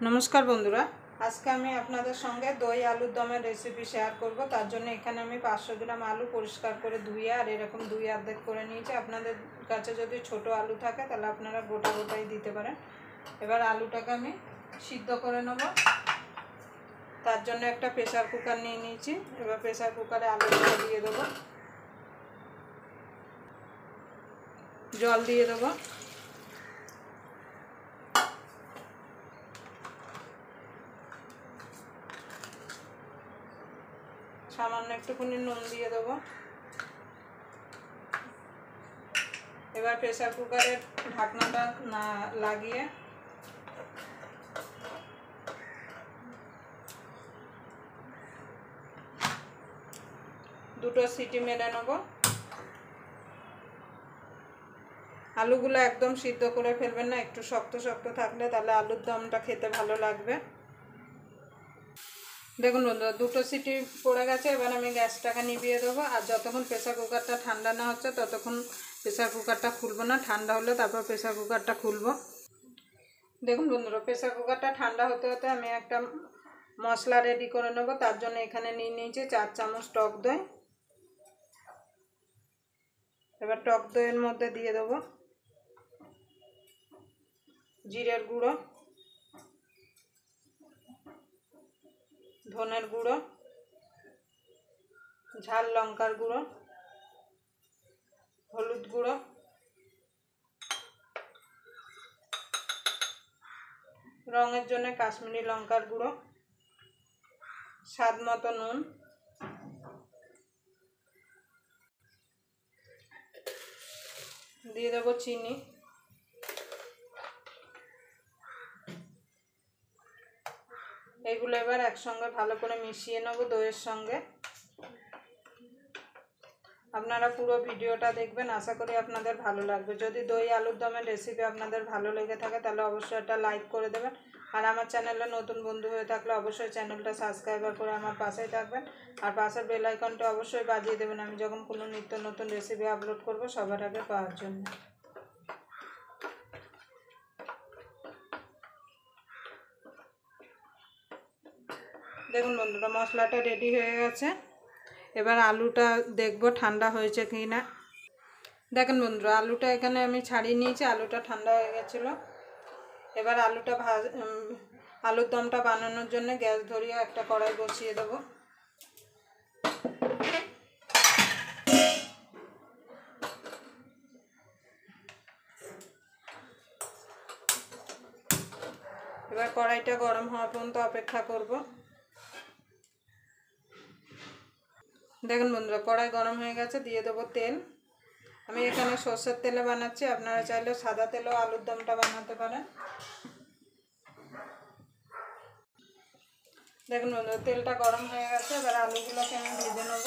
नमस्कार बंधुरा आज के आमी आपनादेर संगे दई आलुर दमेर रेसिपि शेयर करब। तार जोन्नो एखाने आमी 500 ग्राम आलू परिष्कार करे धुए और एरकम दुई आर्धेक करे निয়েছি। आपनादेर काছে যদি ছোট आलू থাকে তাহলে আপনারা গোটা গোটাই দিতে পারেন। এবার আলুটাকে আমি সিদ্ধ করে নেব। তার জন্য একটা প্রেসার কুকার নিয়ে নিয়েছি। এবার প্রেসার কুকারে আলুটা দিয়ে দেব, জল দিয়ে দেব, সামান্য একটুখানি নুন দিয়ে দেবো। এবার প্রেসার কুকারের ঢাকনাটা না লাগিয়ে দুটো সিটি মেরে নেব। আলুগুলো একদম সিদ্ধ করে ফেলবেন না, একটু শক্ত শক্ত থাকলে তাহলে আলুর দমটা খেতে ভালো লাগবে। দেখুন বন্ধুরা দুটো সিটি পড়ে গেছে। এবার আমি গ্যাসটাকে নিভিয়ে দেবো। আর যতক্ষণ প্রেসার কুকারটা ঠান্ডা না হচ্ছে ততক্ষণ প্রেসার কুকারটা খুলবো না, ঠান্ডা হলে তারপর প্রেসার কুকারটা খুলবো। দেখুন বন্ধুরা প্রেসার কুকারটা ঠান্ডা হতে হতে আমি একটা মশলা রেডি করে নেব। তার জন্য এখানে নিয়ে নিয়েছি 4 চামচ টক দই। এবার টক দইয়ের মধ্যে দিয়ে দেবো জিরের গুঁড়ো, ধনের গুঁড়ো, ঝাল লঙ্কার গুঁড়ো, হলুদ গুঁড়ো, রঙের জন্য কাশ্মীরি লঙ্কার গুঁড়ো, স্বাদ মতো নুন, দিয়ে দেবো চিনি। এগুলো এবার একসঙ্গে ভালো করে মিশিয়ে নেব দইয়ের সঙ্গে। আপনারা পুরো ভিডিওটা দেখবেন, আশা করি আপনাদের ভালো লাগবে। যদি দই আলুর দমের রেসিপি আপনাদের ভালো লেগে থাকে তাহলে অবশ্যই একটা লাইক করে দেবেন। আর আমার চ্যানেলে নতুন বন্ধু হয়ে থাকলে অবশ্যই চ্যানেলটা সাবস্ক্রাইব করে আমার পাশেই থাকবেন। আর পাশের বেল আইকনটা অবশ্যই বাজিয়ে দেবেন আমি যখন কোনো নিত্য নতুন রেসিপি আপলোড করব সবার আগে পাওয়ার জন্য। দেখুন বন্ধুরা মশলাটা রেডি হয়ে গেছে। এবার আলুটা দেখব ঠান্ডা হয়েছে কি না। দেখেন বন্ধুরা আলুটা এখানে আমি ছাড়িয়ে নিয়েছি, আলুটা ঠান্ডা হয়ে গেছিলো। এবার আলুর দমটা বানানোর জন্য গ্যাস ধরিয়ে একটা কড়াই বসিয়ে দেব। এবার কড়াইটা গরম হওয়া পর্যন্ত অপেক্ষা করব। দেখুন বন্ধুরা কড়াই গরম হয়ে গেছে, দিয়ে দেবো তেল। আমি এখানে সরষের তেলে বানাচ্ছি, আপনারা চাইলে সাদা তেলেও আলুর দমটা বানাতে পারেন। দেখুন বন্ধুরা তেলটা গরম হয়ে গেছে। এবার আলুগুলোকে আমি ভেজে নেব।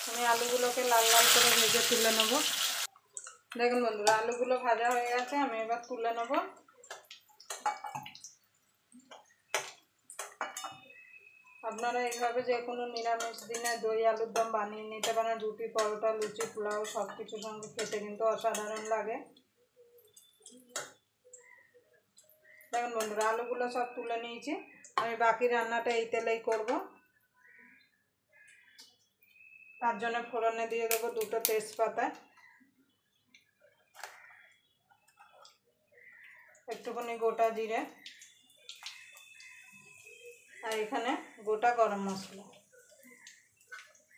আমি আলুগুলোকে লাল লাল করে ভেজে তুলে নেব। দেখুন বন্ধুরা আলুগুলো ভাজা হয়ে গেছে, আমি এবার তুলে নেব। আপনারা এইভাবে যে কোনো নিরামিষ দিনে দই আলুর দম বানিয়ে নিতে পারেন। রুটি, পরোটা, লুচি, পোলাও সব কিছুর সঙ্গে খেতে কিন্তু অসাধারণ লাগে। দেখুন বন্ধুরা আলুগুলো সব তুলে নিয়েছি। আমি বাকি রান্নাটা এই তেলেই করব। তার জন্য ফোড়নে দিয়ে দেবো দুটো তেজপাতা, একটুখানি গোটা জিরে, আর এখানে গোটা গরম মশলা।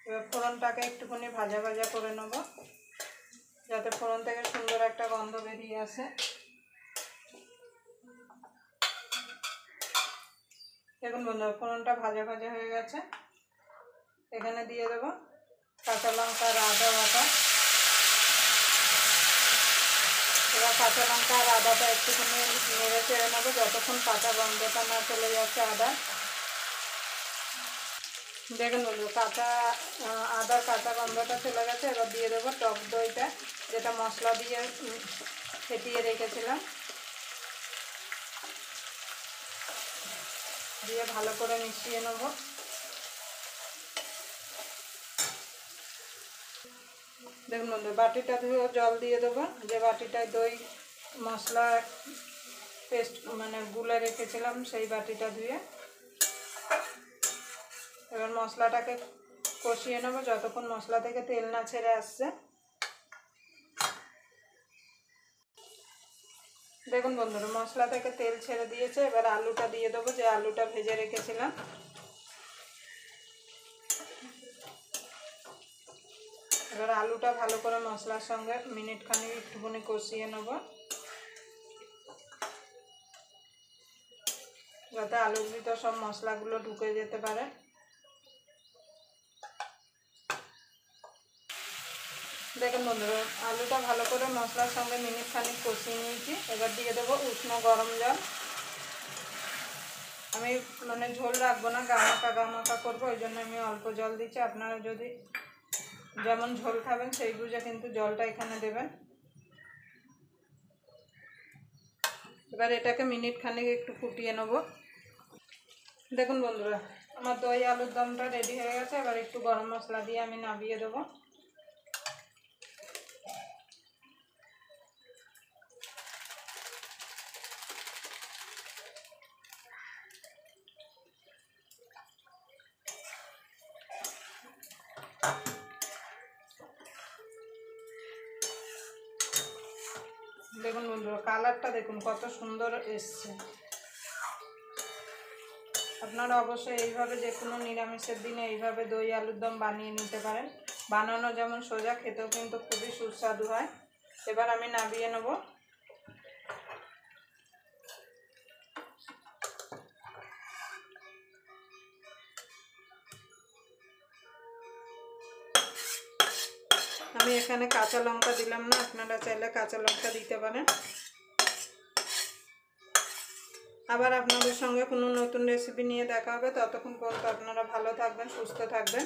এবার ফোড়নটাকে একটুখানি ভাজা ভাজা করে নেব যাতে ফোড়ন থেকে সুন্দর একটা গন্ধ বেরিয়ে আসে। দেখুন বন্ধুরা ফোড়নটা ভাজা ভাজা হয়ে গেছে। এখানে দিয়ে দেব কাঁচা লঙ্কা আর আদা বাটা। এবার কাঁচা লঙ্কা আর আদাটা একটুখানি নেড়ে চেড়ে নেবো যতক্ষণ কাঁচা গন্ধটা না চলে যাচ্ছে আদা। দেখুন বন্ধুরা আদার কাঁচা গন্ধটা চলে গেছে। এবার দিয়ে দেবো টক দইটা যেটা মশলা দিয়ে ফেটিয়ে রেখেছিলাম। দিয়ে ভালো করে মিশিয়ে নেব। দেখুন বন্ধু, বাটিটা ধুয়ে জল দিয়ে দেবো, যে বাটিটায় দই মশলা পেস্ট মানে গুলে রেখেছিলাম সেই বাটিটা ধুয়ে। এবার মশলাটাকে কষিয়ে নেবো যতক্ষণ মশলা থেকে তেল না ছেড়ে আসছে। দেখুন বন্ধুরা, মশলা থেকে তেল ছেড়ে দিয়েছে। এবার আলুটা দিয়ে দেবো, যে আলুটা ভেজে রেখেছিলাম। এবার আলুটা ভালো করে মশলার সঙ্গে মিনিট খানিক একটুখানি কষিয়ে নেব, যাতে আলুর ভিতর সব মশলাগুলো ঢুকে যেতে পারে। দেখুন বন্ধুরা, আলুটা ভালো করে মশলার সঙ্গে মিনিট খানিক কষিয়ে নিয়েছি। এবার দিয়ে দেবো উষ্ণ গরম জল। আমি মানে ঝোল রাখবো না, গামাকা করবো, ওই জন্য আমি অল্প জল দিচ্ছি। আপনারা যদি যেমন ঝোল খাবেন সেই বুঝে কিন্তু জলটা এখানে দেবেন। এবার এটাকে মিনিট খানিক একটু ফুটিয়ে নেব। দেখুন বন্ধুরা, আমার দই আলুর দমটা রেডি হয়ে গেছে। এবার একটু গরম মশলা দিয়ে আমি নামিয়ে দেবো। দেখুন বন্ধুরা, কালারটা দেখুন কত সুন্দর এসছে। আপনারা অবশ্যই এইভাবে যে কোনো নিরামিষের দিনে এইভাবে দই আলুর দম বানিয়ে নিতে পারেন। বানানো যেমন সোজা, খেতেও কিন্তু খুবই সুস্বাদু হয়। এবার আমি নামিয়ে নেব। আমি এখানে কাঁচা লঙ্কা দিলাম না, আপনারা চাইলে কাঁচা লঙ্কা দিতে পারেন। আবার আপনাদের সঙ্গে কোনো নতুন রেসিপি নিয়ে দেখা হবে। ততক্ষণ পর্যন্ত আপনারা ভালো থাকবেন, সুস্থ থাকবেন।